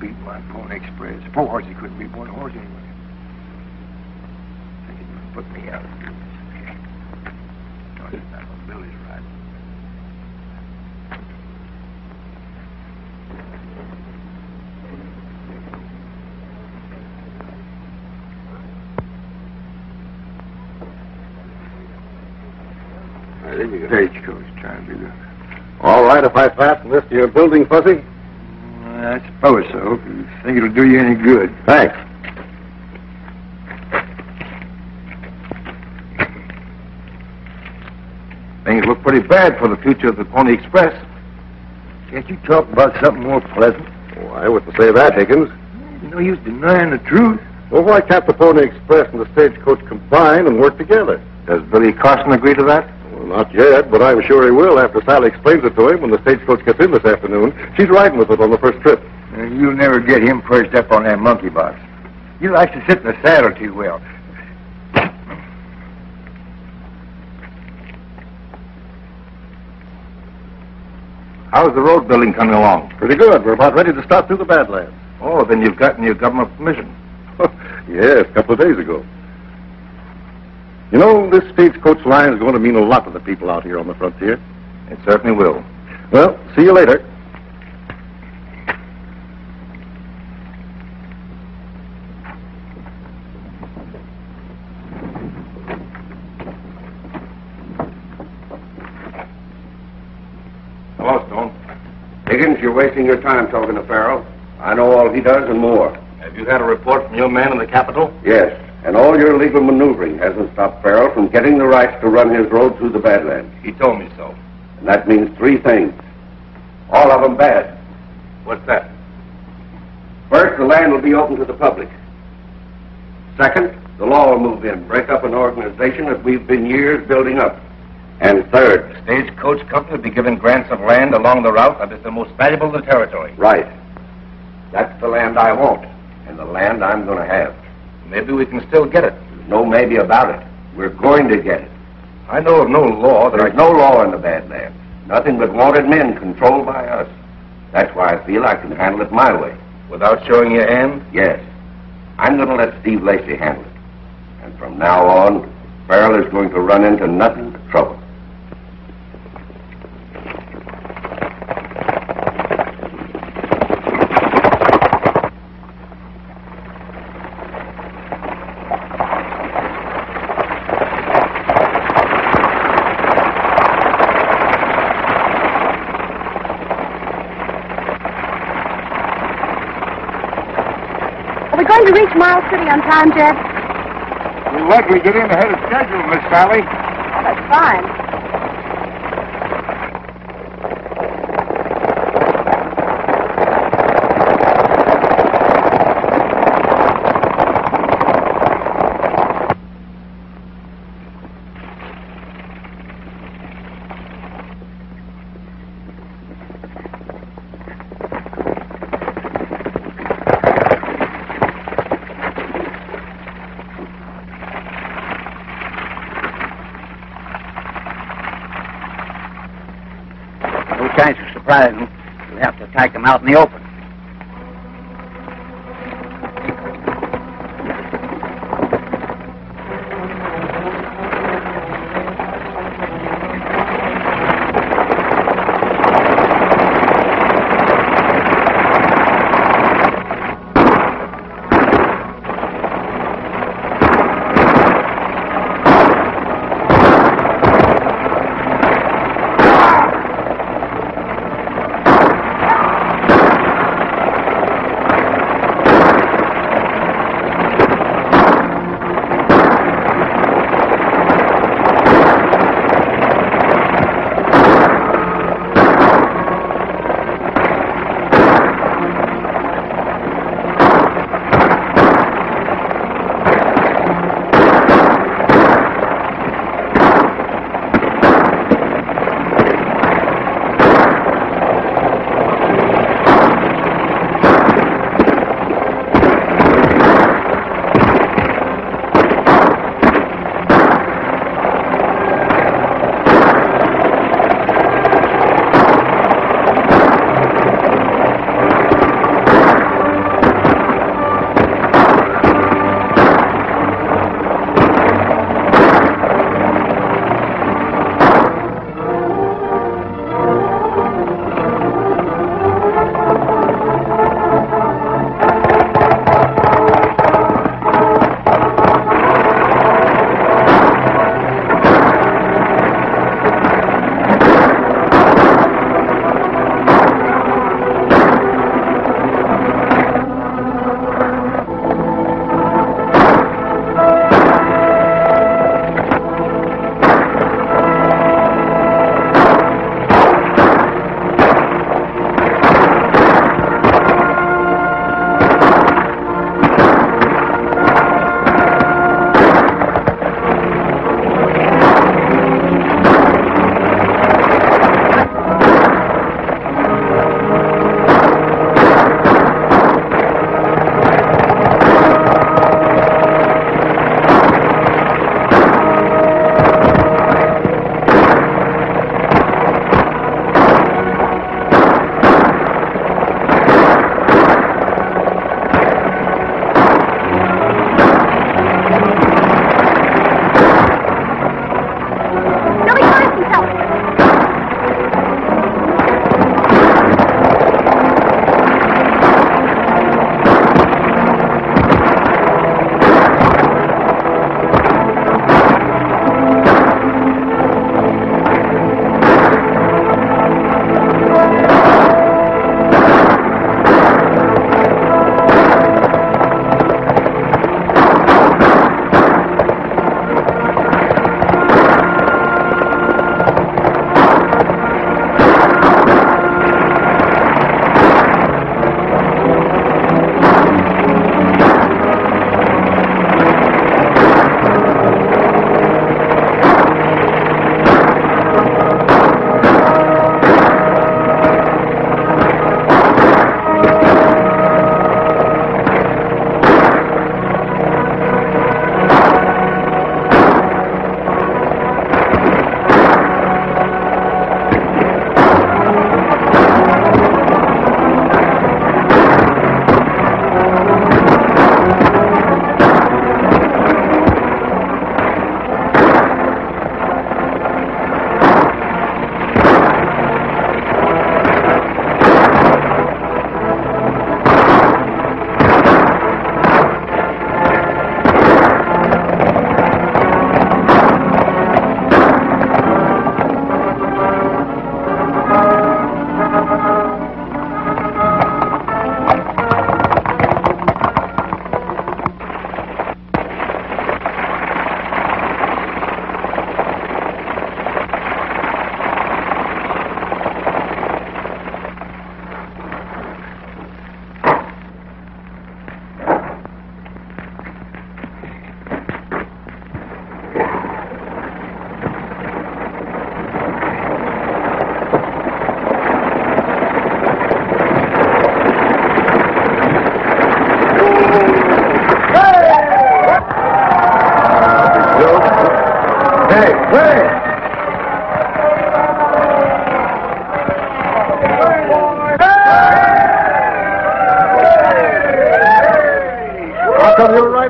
beat my Pony Express. Four horses couldn't beat one horse anyway. Thinking you put me out of business. No, it's not what Billy's right. Stagecoach trying to do that. All right if I fasten this to your building, Fuzzy? I suppose so. If you think it'll do you any good. Thanks. Things look pretty bad for the future of the Pony Express. Can't you talk about something more pleasant? Oh, I wouldn't say that, Higgins. You know, you're denying the truth. Well, why can't the Pony Express and the Stagecoach combine and work together? Does Billy Carson agree to that? Well, not yet, but I'm sure he will after Sally explains it to him when the Stagecoach gets in this afternoon. She's riding with it on the first trip. You'll never get him perched up on that monkey box. He likes to sit in the saddle too well. How's the road building coming along? Pretty good. We're about ready to start through the Badlands. Oh, then you've gotten your government permission. Yes, a couple of days ago. You know, this Stagecoach line is going to mean a lot to the people out here on the frontier. It certainly will. Well, see you later. Hello, Stone. Higgins, you're wasting your time talking to Farrell. I know all he does and more. Have you had a report from your man in the capital? Yes, and all your legal maneuvering hasn't stopped Farrell from getting the rights to run his road through the Badlands. He told me so. And that means three things. All of them bad. What's that? First, the land will be open to the public. Second, the law will move in, break up an organization that we've been years building up. And third, Stagecoach Company will be given grants of land along the route that is the most valuable in the territory. right. That's the land I want, and the land I'm going to have. Maybe we can still get it. There's no maybe about it. We're going to get it. I know of no law that There's no law in the Badlands. Nothing but wanted men controlled by us. That's why I feel I can handle it my way. Without showing your hand? Yes. I'm going to let Steve Lacey handle it. And from now on, Farrell is going to run into nothing but trouble. Are we going to reach Miles City on time, Jed? You'll likely get in ahead of schedule, Miss Sally. Oh, that's fine. No chance of surprising them. We'll have to attack them out in the open.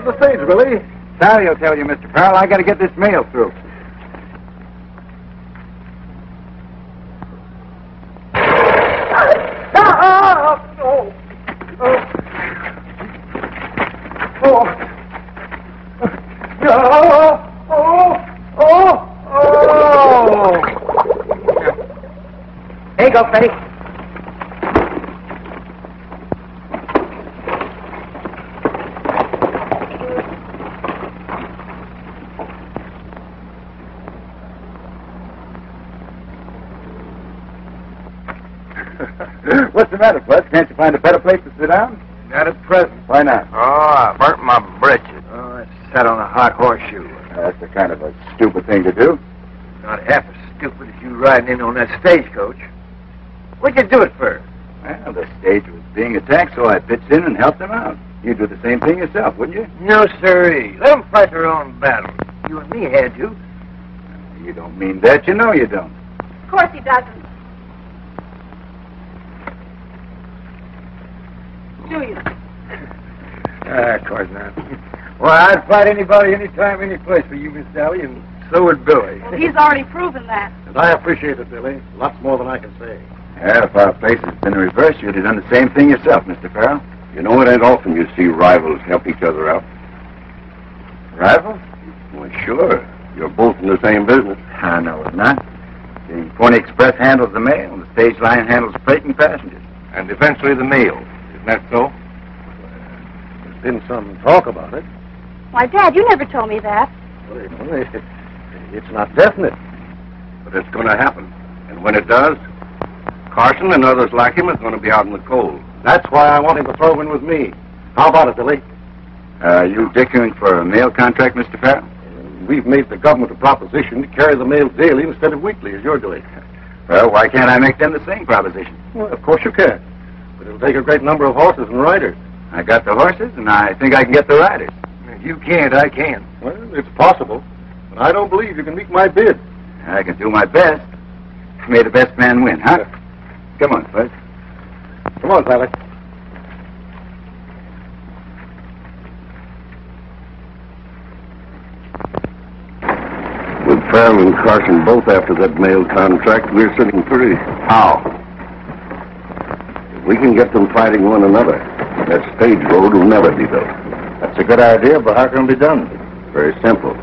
Where's the stage, Billy? Sally will tell you, Mr. Farrell. I got to get this mail through. Here you go, Freddie. What's the matter, Bud? Can't you find a better place to sit down? Not at present. Why not? Oh, I burnt my britches. Oh, I sat on a hot horseshoe. That's a kind of a stupid thing to do. Not half as stupid as you riding in on that stagecoach. What'd you do it for? Well, the stage was being attacked, so I pitched in and helped them out. You'd do the same thing yourself, wouldn't you? No, sirree. Let them fight their own battle. You and me had to. You don't mean that. You know you don't. Of course he doesn't. Do you? Of course not. Well, I'd fight anybody, anytime, any place for you, Miss Sally, and so would Billy. Well, he's already proven that. And I appreciate it, Billy. Lots more than I can say. Yeah, if our place had been reversed, you'd have done the same thing yourself, Mr. Farrell. You know, it ain't often you see rivals help each other out. Rivals? Well, sure. You're both in the same business. I know it's not. The Pony Express handles the mail, and the stage line handles freight and passengers. And eventually the mail. Isn't that so? There's been some talk about it. Why, Dad, you never told me that. Well, you know, it's not definite. But it's going to happen. And when it does, Carson and others like him are going to be out in the cold. That's why I want him to throw in with me. How about it, Billy? Are you dickering for a mail contract, Mr. Farrell? We've made the government a proposition to carry the mail daily instead of weekly, as you're doing. Well, why can't I make them the same proposition? Well, of course you can. But it'll take a great number of horses and riders. I got the horses, and I think I can get the riders. If you can't, I can. Well, it's possible. But I don't believe you can meet my bid. I can do my best. May the best man win, huh? Come on, Fuzz. Come on, Sally. With Farrell and Carson both after that mail contract, we're sitting pretty. How? If we can get them fighting one another, that stage road will never be built. That's a good idea, but how can it be done? Very simple.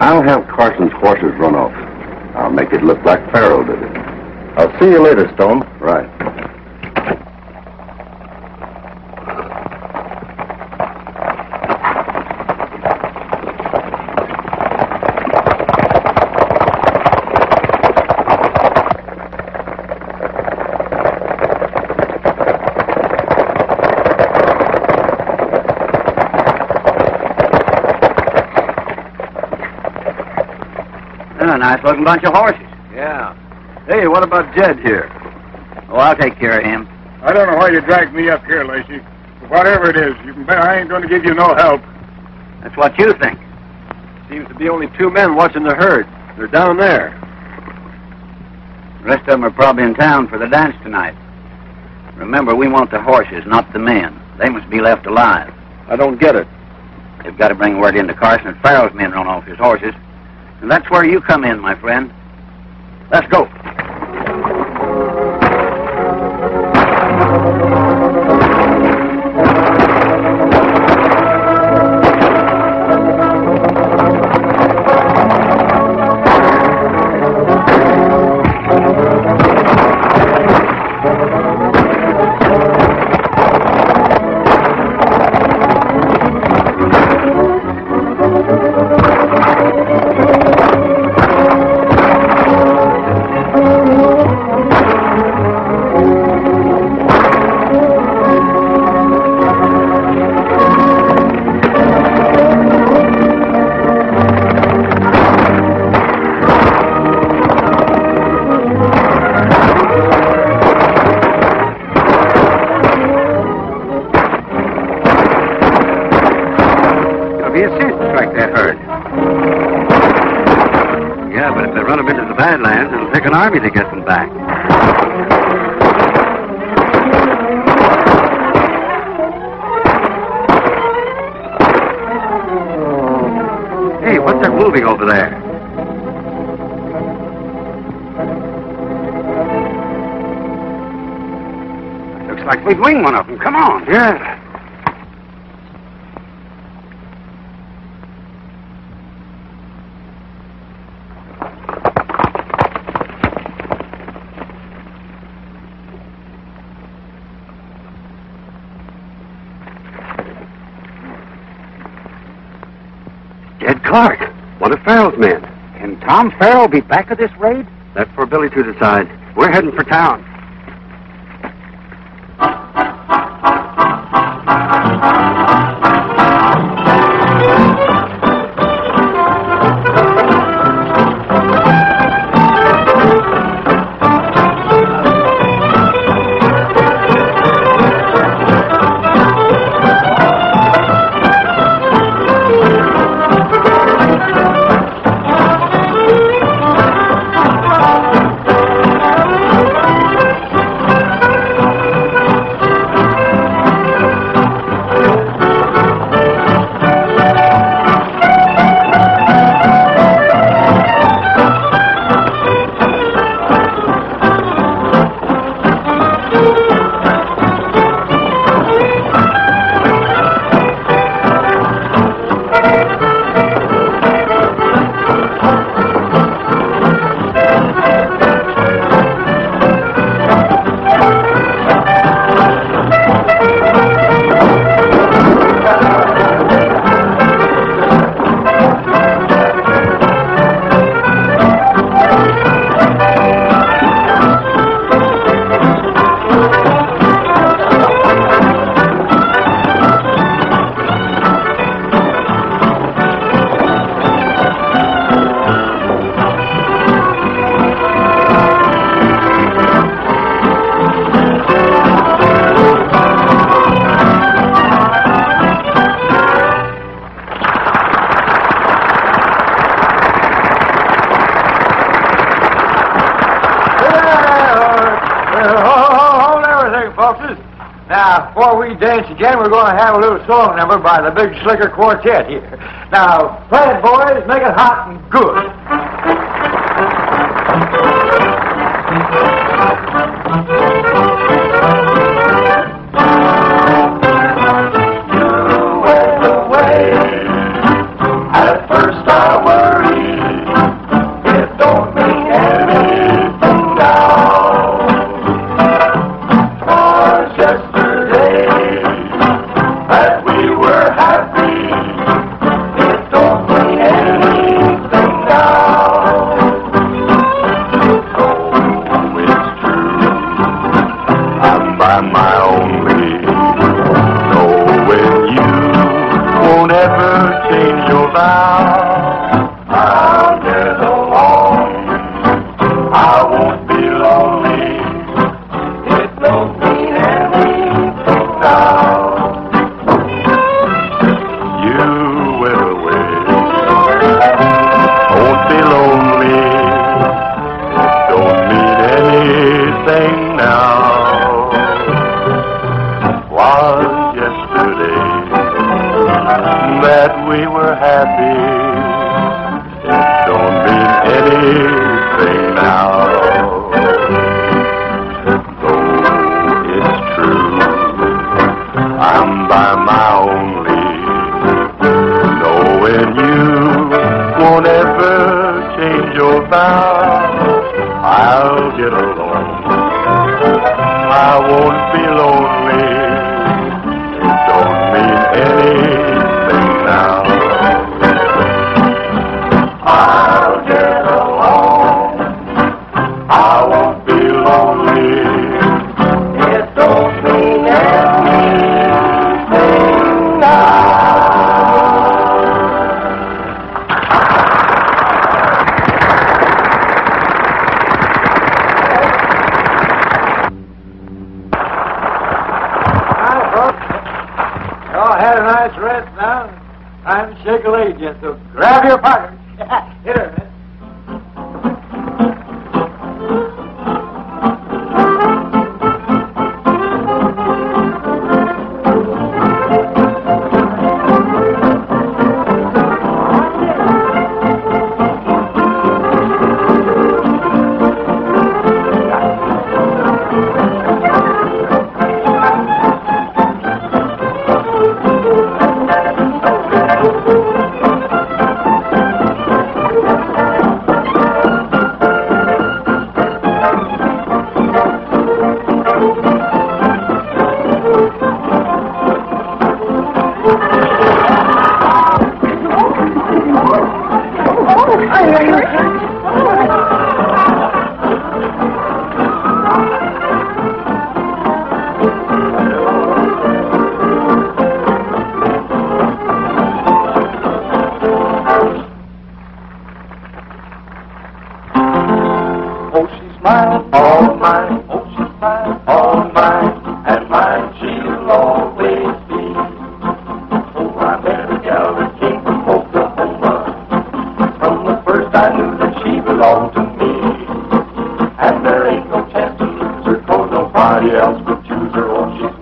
I'll have Carson's horses run off. I'll make it look like Farrell did it. I'll see you later, Stone. Right. A nice looking bunch of horses. Yeah. Hey, what about Jed here? Oh, I'll take care of him. I don't know why you dragged me up here, Lacey. But whatever it is, you can bet I ain't going to give you no help. That's what you think. Seems to be only 2 men watching the herd. They're down there. The rest of them are probably in town for the dance tonight. Remember, we want the horses, not the men. They must be left alive. I don't get it. They've got to bring word into Carson that Farrell's men run off his horses. And that's where you come in, my friend. Let's go. Be a cinch to strike that herd. Yeah, but if they run them into the Badlands, it'll take an army to get them back. over there. Looks like we've winged one of them. Come on. Yeah. Jed Clark, one of Farrell's men. Can Tom Farrell be back of this raid? That's for Billy to decide. We're heading for town. Now, before we dance again, we're going to have a little song number by the Big Slicker Quartet here. Now, play it, boys. Make it hot and good. You went away. At first I worried. It don't mean anything now. 'Twas yesterday that we were happy. It don't mean anything now. Oh, it's true. I'm by my own lead. Knowing you won't ever change your vow. I'll get along. I won't be lonely. It don't mean anything now. You went away. Won't be lonely. It don't mean anything now. Was yesterday that we were happy. It don't mean anything now. Though it's true, I'm by my own lead. Knowing you won't ever change your vow. I'll get along. I won't be lonely. It don't mean anything now. I'll get along. I won't be lonely. It don't mean anything now. Hi, folks. You all had a nice rest now. Time to shake a leg again, so grab your partner. Hit her, man.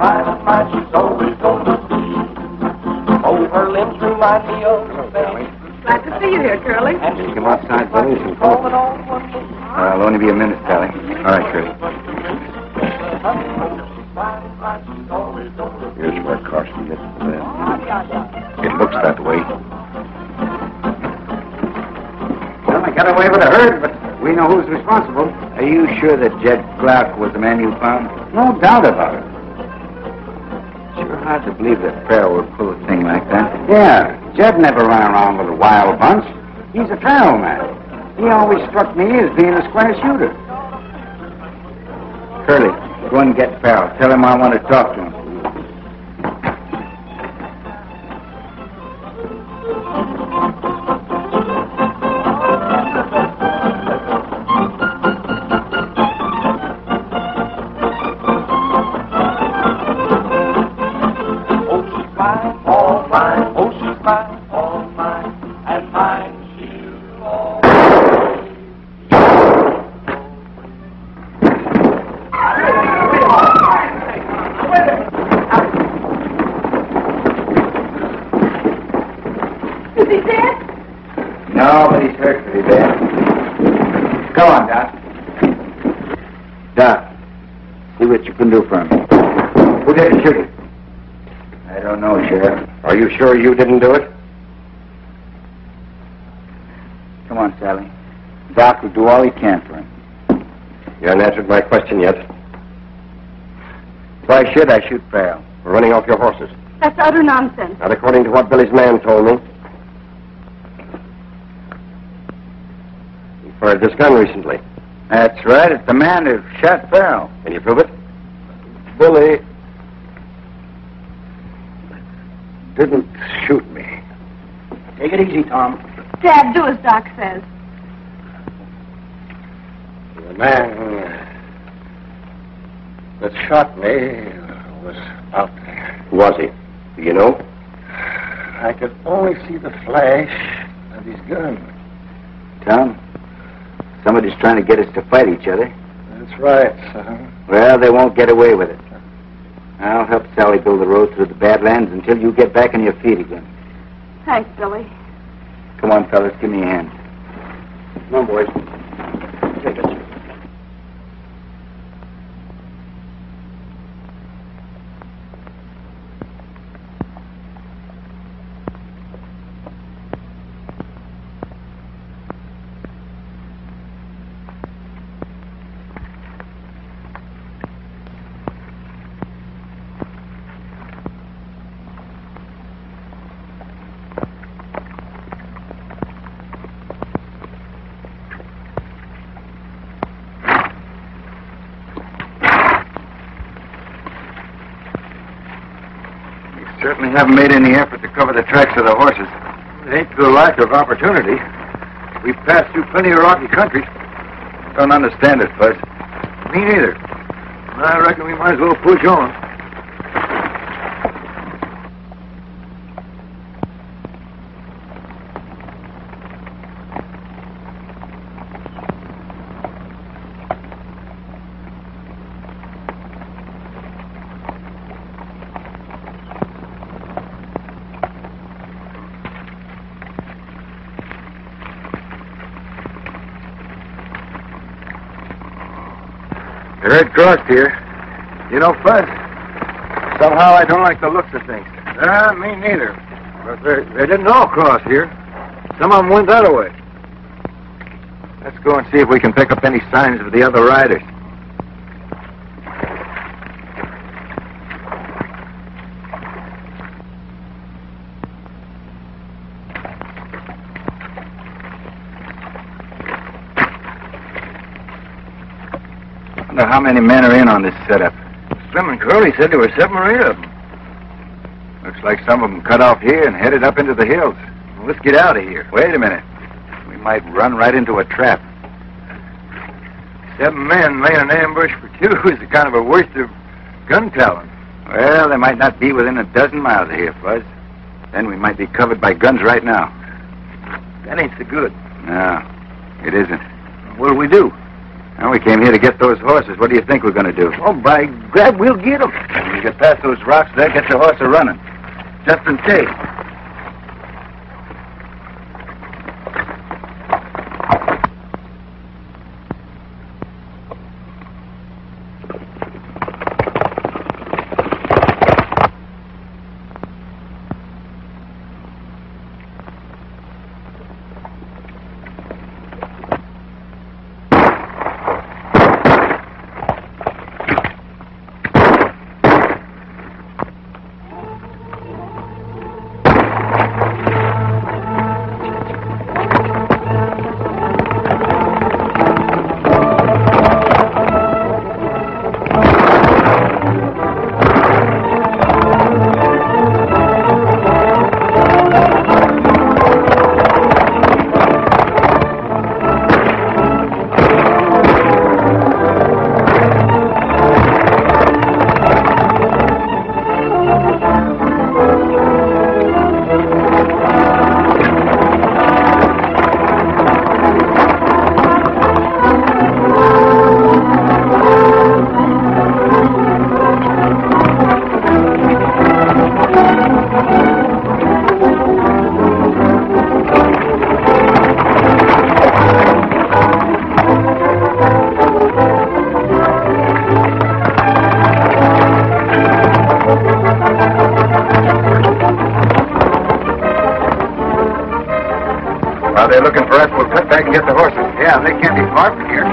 fine and fine, she's always gonna be. Oh, her limbs remind me of the baby. Glad to see you here, Curly. Come outside, Billy. I'll only be a minute, Sally. All right, Curly. Here's where Carson lives. It looks that way. Well, I got away with a herd, but we know who's responsible. Are you sure that Jed Clark was the man you found? No doubt about it. Sure hard to believe that Farrell would pull a thing like that. Yeah, Jed never ran around with a wild bunch. He's a trail man. He always struck me as being a square shooter. Curly, go and get Farrell. Tell him I want to talk to him. Is he dead? No, but he's hurt pretty bad. Go on, Doc. Doc, see what you can do for him. Who did the shooting? I don't know, Sheriff. Are you sure you didn't do it? Come on, Sally. Doc will do all he can for him. You haven't answered my question yet. Why should I shoot Farrell? We're running off your horses. That's utter nonsense. Not according to what Billy's man told me. He fired this gun recently. That's right. It's the man who shot Farrell. Can you prove it? Billy didn't shoot me. Take it easy, Tom. Dad, do as Doc says. The man that shot me was out there. Who was he? Do you know? I could only see the flash of his gun. Tom, somebody's trying to get us to fight each other. That's right, son. Well, they won't get away with it. I'll help Sally build the road through the Badlands until you get back on your feet again. Thanks, Billy. Come on, fellas, give me a hand. Come on, boys. Take it. Certainly haven't made any effort to cover the tracks of the horses. It ain't through lack of opportunity. We've passed through plenty of rocky country. Don't understand it, Buzz. Me neither. I reckon we might as well push on. The red crossed here. You know, Fuzz, somehow I don't like the looks of things. Me neither. But they didn't all cross here. Some of them went that way. Let's go and see if we can pick up any signs of the other riders. I wonder how many men are in on this setup. Slim and Curly said there were 7 or 8 of them. Looks like some of them cut off here and headed up into the hills. Well, let's get out of here. Wait a minute. We might run right into a trap. 7 men laying an ambush for 2 is a kind of a waste of gun talent. Well, they might not be within a dozen miles of here, Fuzz. Then we might be covered by guns right now. That ain't so good. No, it isn't. What'll we do? Well, we came here to get those horses. What do you think we're going to do? Oh, by grab, we'll get them. When you get past those rocks there, get your horse a-running. Just in case. While they're looking for us, we'll cut back and get the horses. Yeah, they can't be far from here.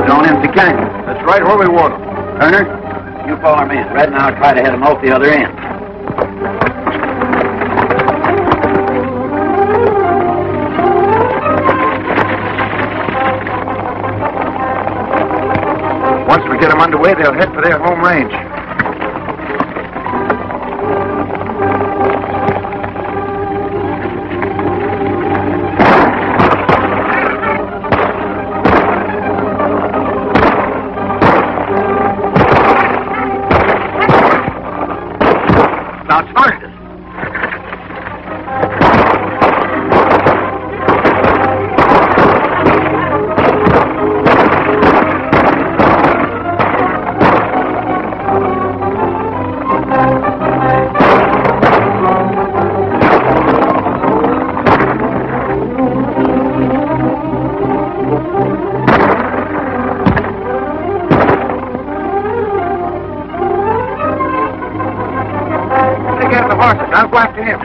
It's on empty canyon. That's right where we want them. Turner, you follow me. Red and I'll try to head them off the other end. Once we get them underway, they'll head for their home range. Outsmarted us. I'll go after him.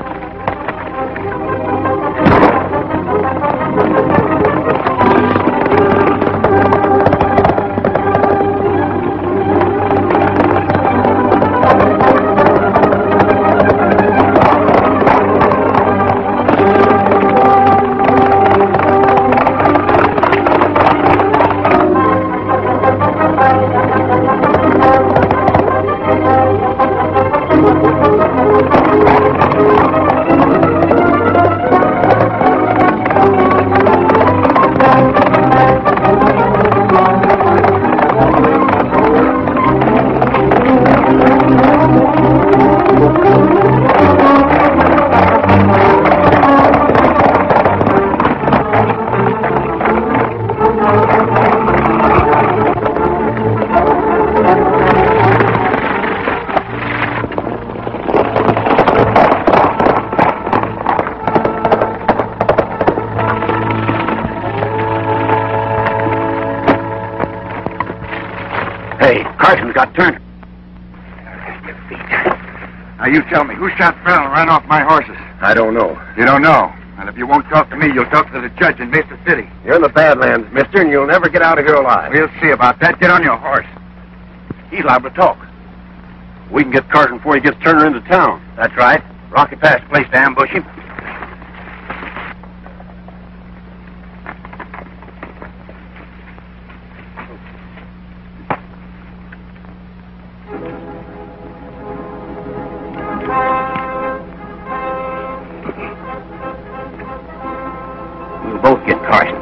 Hey, Carson's got Turner. Now you tell me, who shot Farrell and ran off my horses? I don't know. You don't know. And if you won't talk to me, you'll talk to the judge in Mesa City. You're in the Badlands, mister, and you'll never get out of here alive. We'll see about that. Get on your horse. He's liable to talk. We can get Carson before he gets Turner into town. That's right. Rocky Pass place to ambush him. We'll both get Carson.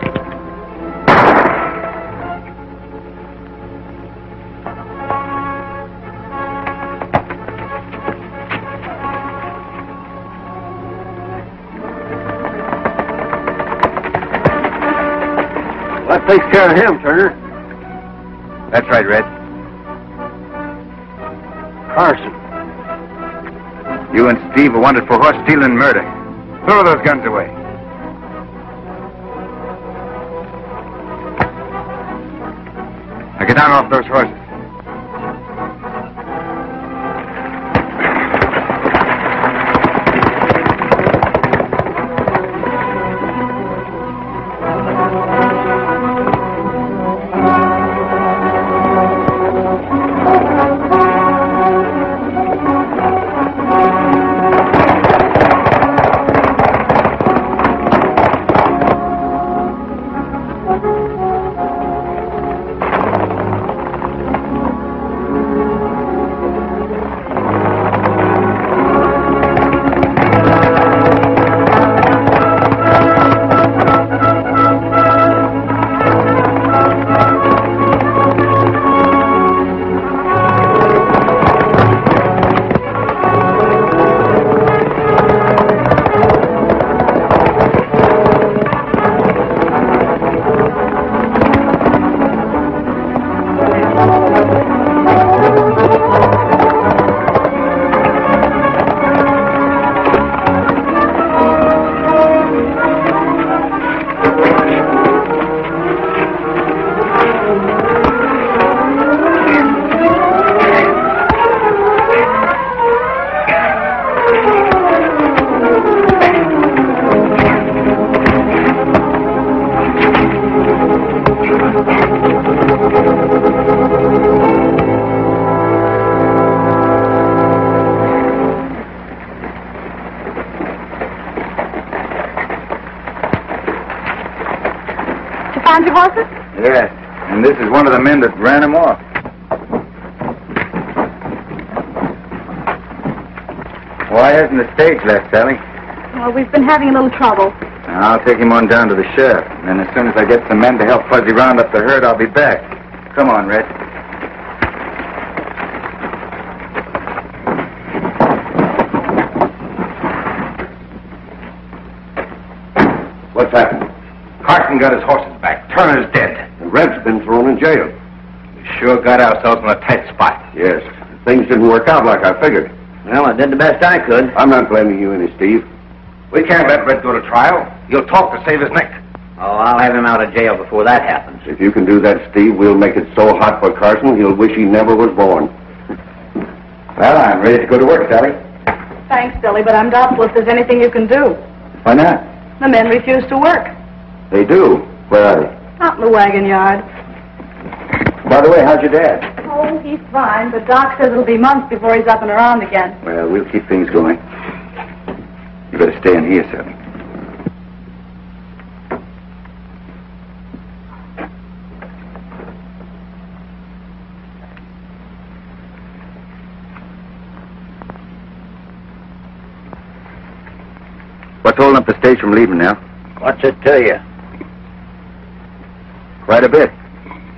That takes care of him, Turner. That's right, Red. Carson. You and Steve are wanted for horse stealing and murder. Throw those guns away. Now get down off those horses. Found your horses? Yes, and this is one of the men that ran him off. Why hasn't the stage left, Sally? Well, we've been having a little trouble. I'll take him on down to the sheriff, and then as soon as I get some men to help Fuzzy round up the herd, I'll be back. Come on, Red. What's happened? Carson got his horses back. Turner's dead. And Red's been thrown in jail. We sure got ourselves in a tight spot. Yes. Things didn't work out like I figured. Well, I did the best I could. I'm not blaming you any, Steve. We can't let Red go to trial. He'll talk to save his neck. Oh, I'll have him out of jail before that happens. If you can do that, Steve, we'll make it so hot for Carson he'll wish he never was born. Well, I'm ready to go to work, Sally. Thanks, Billy, but I'm doubtful if there's anything you can do. Why not? The men refuse to work. They do. Where are they? Out in the wagon yard. By the way, how's your dad? Oh, he's fine, but Doc says it'll be months before he's up and around again. Well, we'll keep things going. You better stay in here, Sally. What's holding up the stage from leaving now? What's it to you? Quite a bit.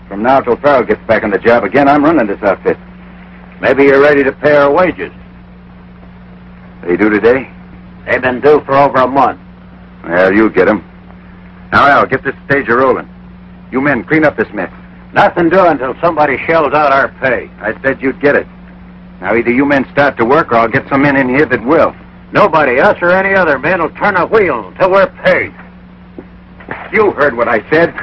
From now till Farrell gets back on the job again, I'm running this outfit. Maybe you're ready to pay our wages. They due today? They've been due for over a month. Well, you get 'em. Now, Al, get this stage a-rolling. You men, clean up this mess. Nothing doing until somebody shells out our pay. I said you'd get it. Now, either you men start to work, or I'll get some men in here that will. Nobody, us or any other man, will turn a wheel until we're paid. You heard what I said.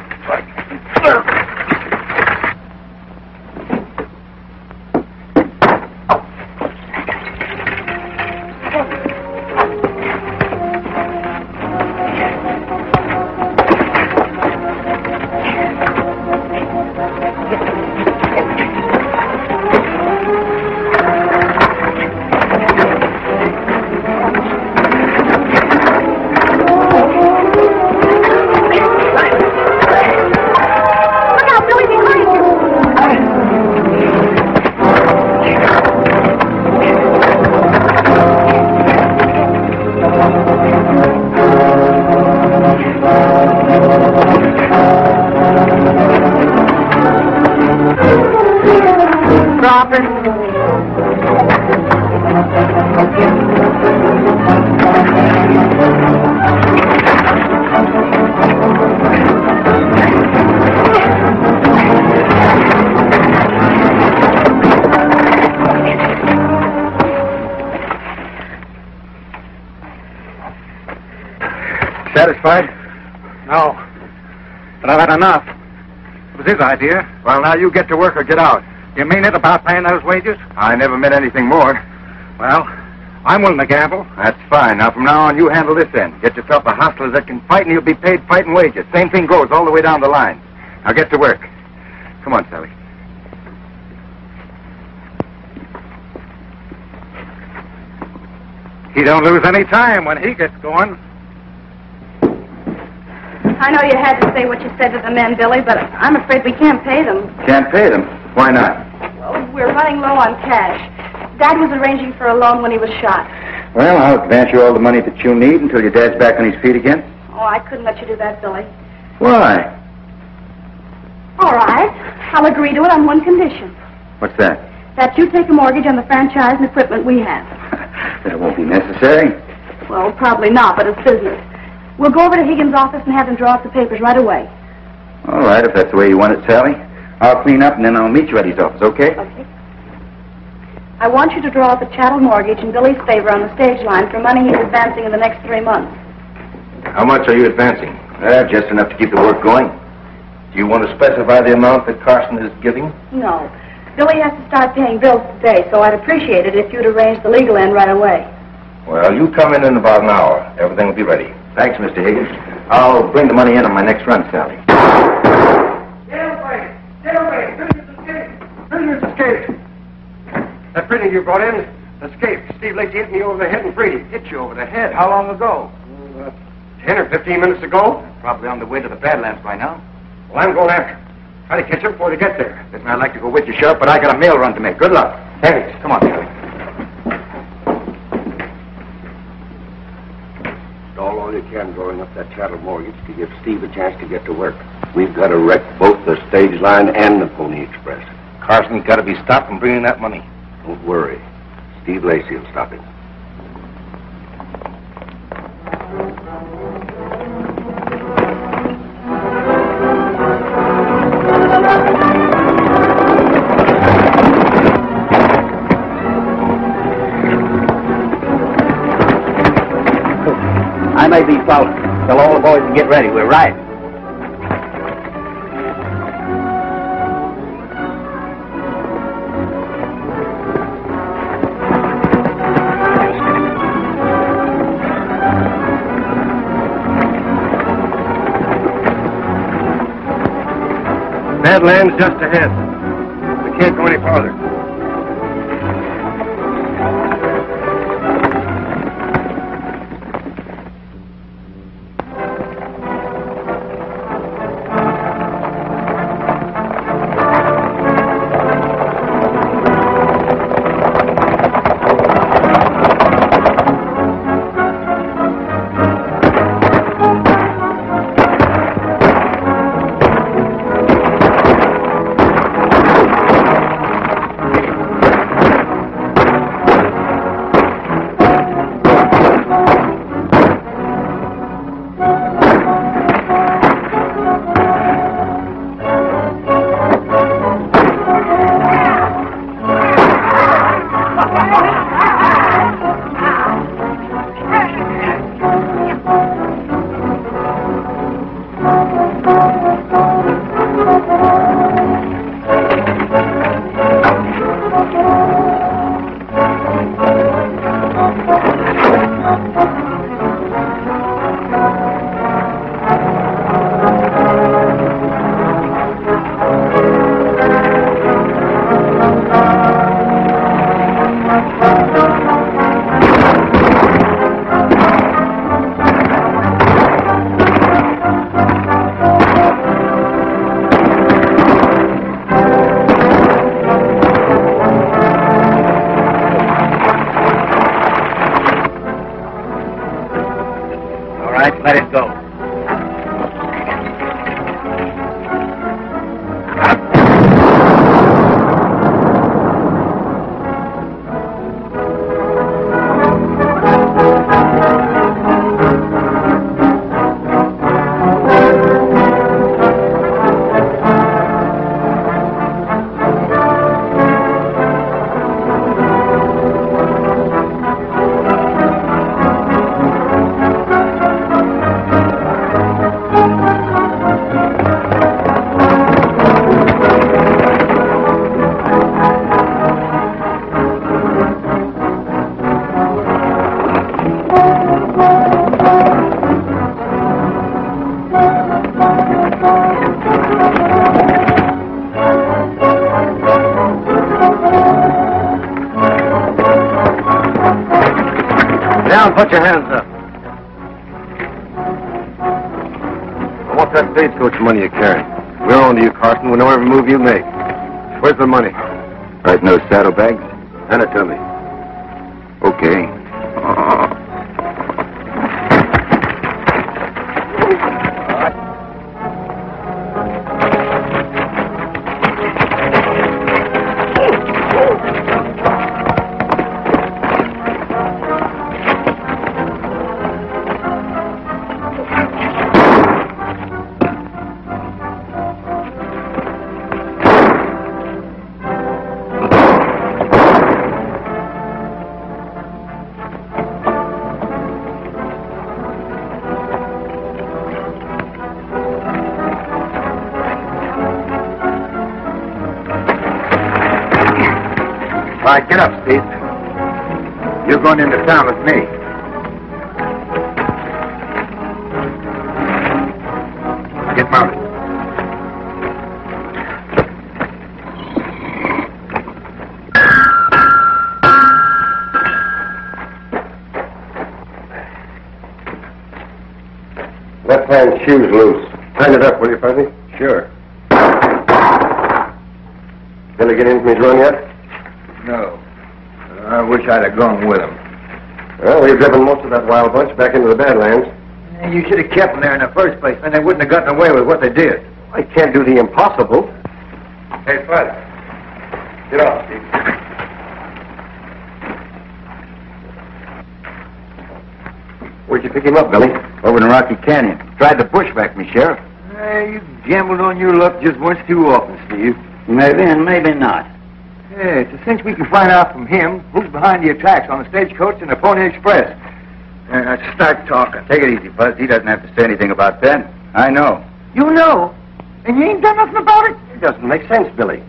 satisfied? No. But I've had enough. It was his idea. Well, now you get to work or get out. You mean it about paying those wages? I never meant anything more. Well, I'm willing to gamble. That's fine. Now, from now on, you handle this end. Get yourself a hostler that can fight, and you'll be paid fighting wages. Same thing goes all the way down the line. Now, get to work. Come on, Sally. He don't lose any time when he gets going. I know you had to say what you said to the men, Billy, but I'm afraid we can't pay them. Can't pay them. Why not? Well, we're running low on cash. Dad was arranging for a loan when he was shot. Well, I'll advance you all the money that you need until your dad's back on his feet again. Oh, I couldn't let you do that, Billy. Why? All right. I'll agree to it on one condition. What's that? That you take a mortgage on the franchise and equipment we have. That won't be necessary. Well, probably not, but it's business. We'll go over to Higgins' office and have him draw up the papers right away. All right, if that's the way you want it, Sally. I'll clean up and then I'll meet you at his office, okay? Okay. I want you to draw up a chattel mortgage in Billy's favor on the stage line for money he's advancing in the next 3 months. How much are you advancing? Just enough to keep the work going. Do you want to specify the amount that Carson is giving? No. Billy has to start paying bills today, so I'd appreciate it if you'd arrange the legal end right away. Well, you come in about an hour. Everything will be ready. Thanks, Mr. Higgins. I'll bring the money in on my next run, Sally. Jailbreak! Jailbreak! Prisoners escape! Prisoners escape! That prisoner you brought in escaped. Steve Lacey hit me over the head and freed him. Hit you over the head? How long ago? 10 or 15 minutes ago. Probably on the way to the Badlands by now. Well, I'm going after him. Try to catch him before they get there. Listen, I'd like to go with you, Sheriff, but I got a mail run to make. Good luck. Thanks. Come on, Sally. Stall all you can drawing up that chattel mortgage to give Steve a chance to get to work. We've got to wreck both the stage line and the Pony Express. Carson's got to be stopped from bringing that money. Don't worry. Steve Lacey will stop him. I may be followed. Tell all the boys to get ready. We're riding. Badlands just ahead. We can't go any farther. Let it go. down, put your hands up. What's that stagecoach money you carry? We're on to you, Carson. We know every move you make. Where's the money? Right in those saddlebags? Hand it to me. Okay. All right, get up, Steve. You're going into town with me. Get mounted. Left hand shoe's loose. Tighten it up, will you, Fuzzy? Sure. Billy get in from his run yet? No. I wish I'd have gone with him. Well, we've driven most of that wild bunch back into the Badlands. You should have kept them there in the first place, and they wouldn't have gotten away with what they did. I can't do the impossible. Hey, Fuzz. Get off, Steve. Where'd you pick him up, Billy? Over in Rocky Canyon. Tried to bushwhack me, Sheriff. You gambled on your luck just once too often, Steve. Maybe and maybe not. Yeah, it's a cinch we can find out from him who's behind the attacks on the stagecoach and the Pony Express. Start talking. Take it easy, Buzz. He doesn't have to say anything about that. I know. You know? And you ain't done nothing about it? It doesn't make sense, Billy.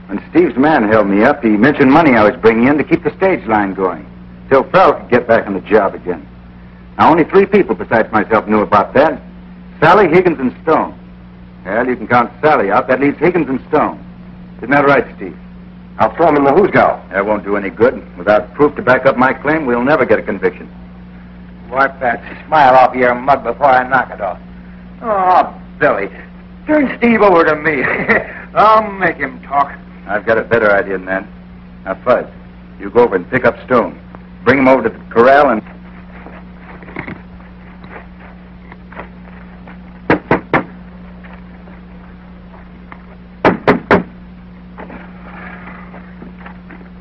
When Steve's man held me up, he mentioned money I was bringing in to keep the stage line going, till Farrell could get back on the job again. Now, only 3 people besides myself knew about that. Sally, Higgins, and Stone. Well, you can count Sally out. That leaves Higgins and Stone. Isn't that right, Steve? I'll throw him in the hoosgow. That won't do any good. Without proof to back up my claim, we'll never get a conviction. Wipe that smile off your mug before I knock it off. Oh, Billy, turn Steve over to me. I'll make him talk. I've got a better idea than that. Now, Fuzz, you go over and pick up Stone. Bring him over to the corral and...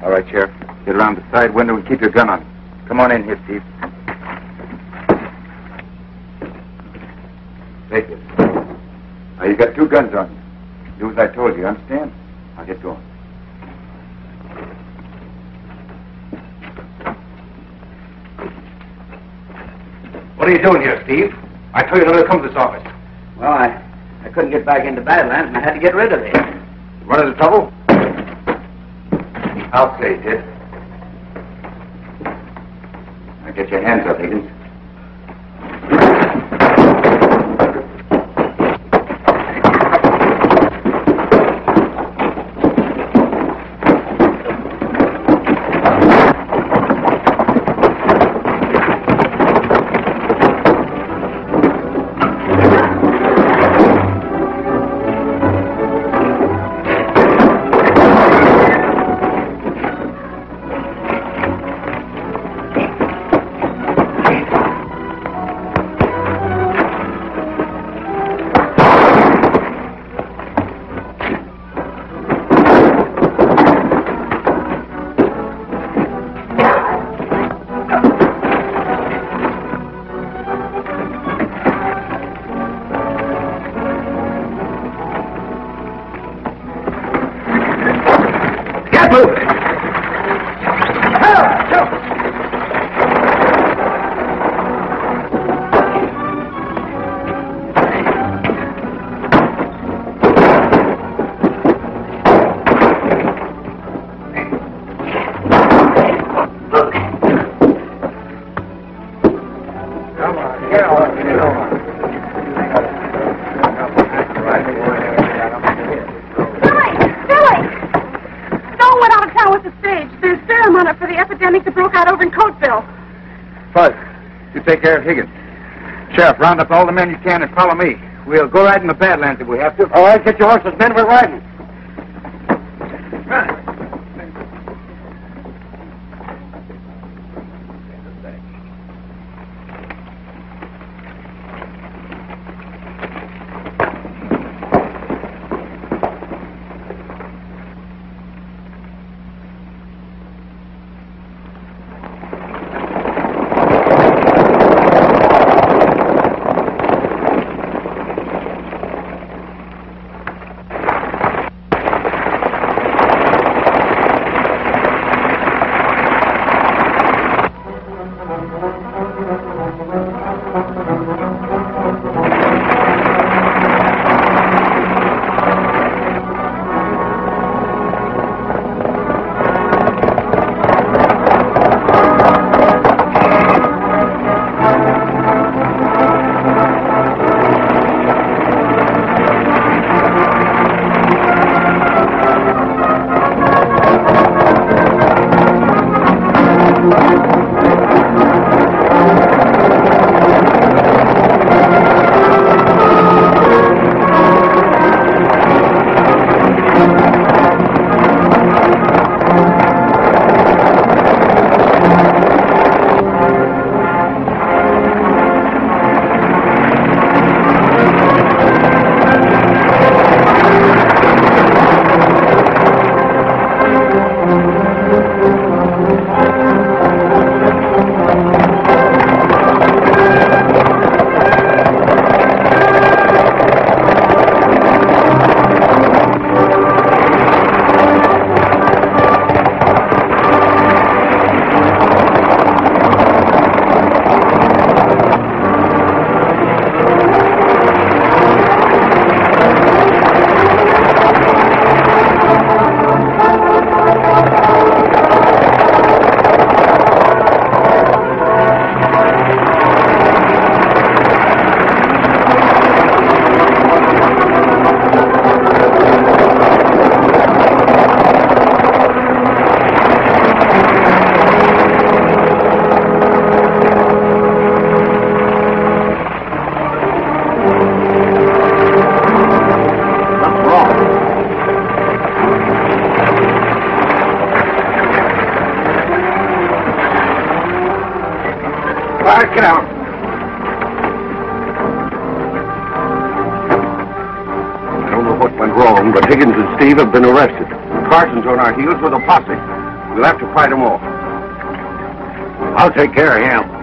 All right, Sheriff. Get around the side window and keep your gun on. Come on in here, Steve. Take it. Now, you got 2 guns on you. Do as I told you, understand? I'll get going. What are you doing here, Steve? I told you not to come to this office. Well, I couldn't get back into Badlands, and I had to get rid of it. Run into trouble? I'll say it did. Now get your hands up, Higgins. Buzz, you take care of Higgins. Sheriff, round up all the men you can and follow me. We'll go ride in the Badlands if we have to. All right, get your horses, men. We're riding. Get out. I don't know what went wrong, but Higgins and Steve have been arrested. Carson's on our heels with a posse. We'll have to fight them off. I'll take care of him.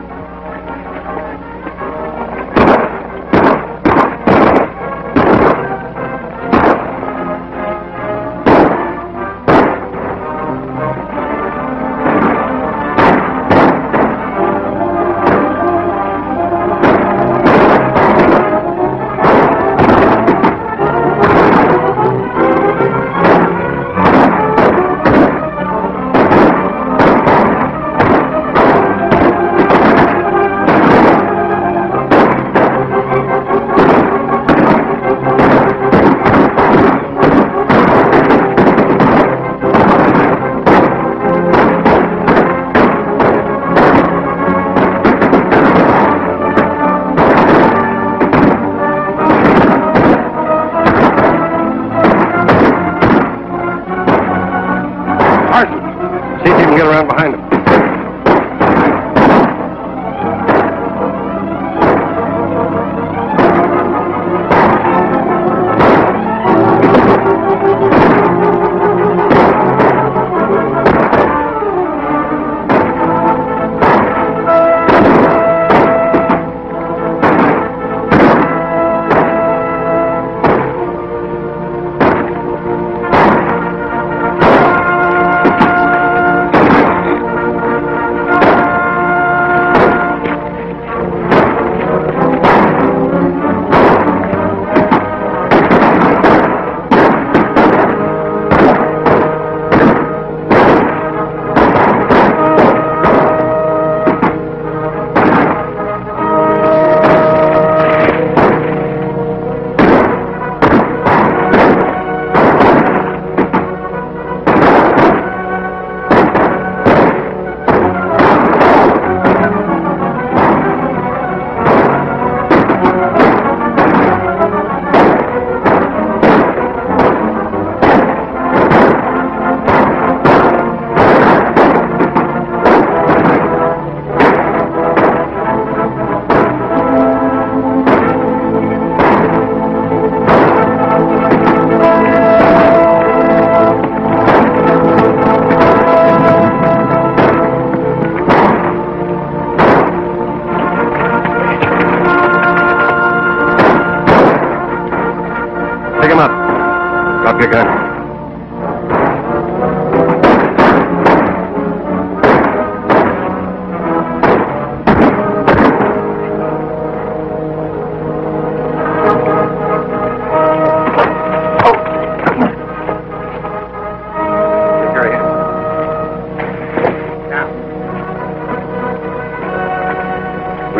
See if you can get around behind him.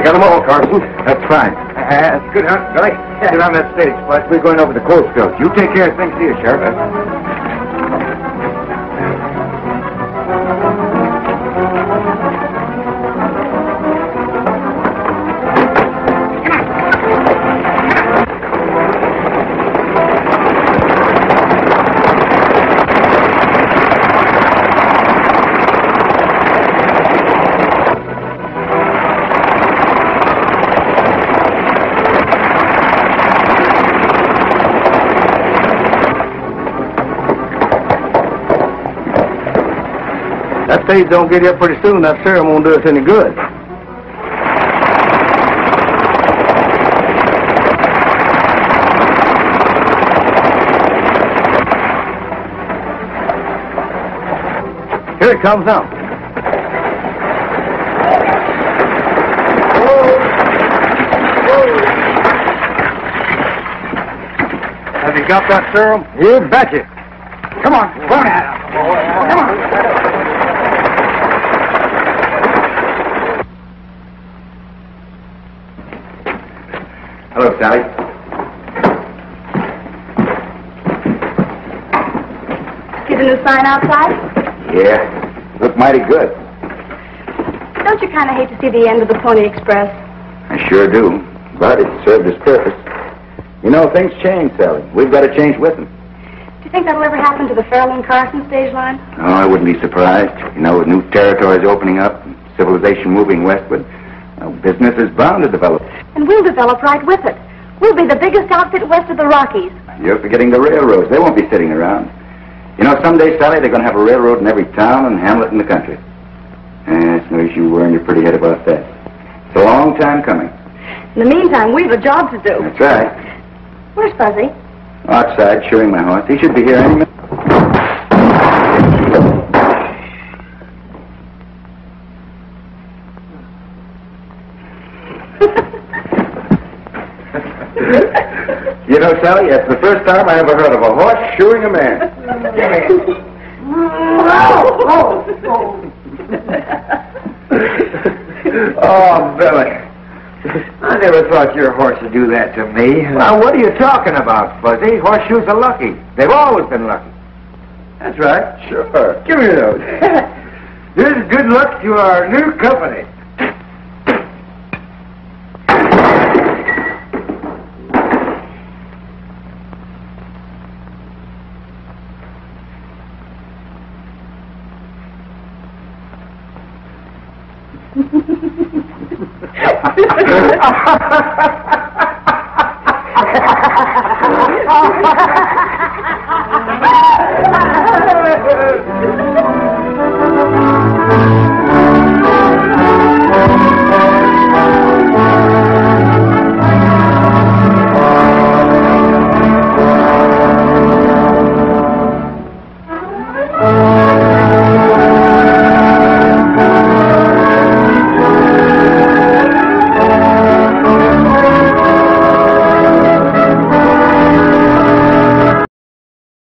got them all, Carson. That's fine. That's good, huh, Billy? Get on that stage, Flash. We're going over the coal scout. You take care of things here, Sheriff. That stage don't get here pretty soon. That serum won't do us any good. Here it comes now. Have you got that serum? You betcha. Come on, come on. Come on. Hello, Sally. See the new sign outside? Yeah, look mighty good. Don't you kind of hate to see the end of the Pony Express? I sure do, but it served its purpose. You know, things change, Sally. We've got to change with them. Do you think that'll ever happen to the Farrell-Carson stage line? Oh, I wouldn't be surprised. You know, with new territories opening up, and civilization moving westward, business is bound to develop. And we'll develop right with it. We'll be the biggest outfit west of the Rockies. You're forgetting the railroads. They won't be sitting around. You know, someday, Sally, they're going to have a railroad in every town and hamlet in the country. It's no use you worrying your pretty head about that. It's a long time coming. In the meantime, we've a job to do. That's right. Where's Fuzzy? Outside, shoeing my horse. He should be here any minute. You know, Sally, it's the first time I ever heard of a horse shoeing a man. Oh, Billy. I never thought your horse would do that to me. Now, what are you talking about, Fuzzy? Horseshoes are lucky. They've always been lucky. That's right. Sure. Give me those. Here's good luck to our new company.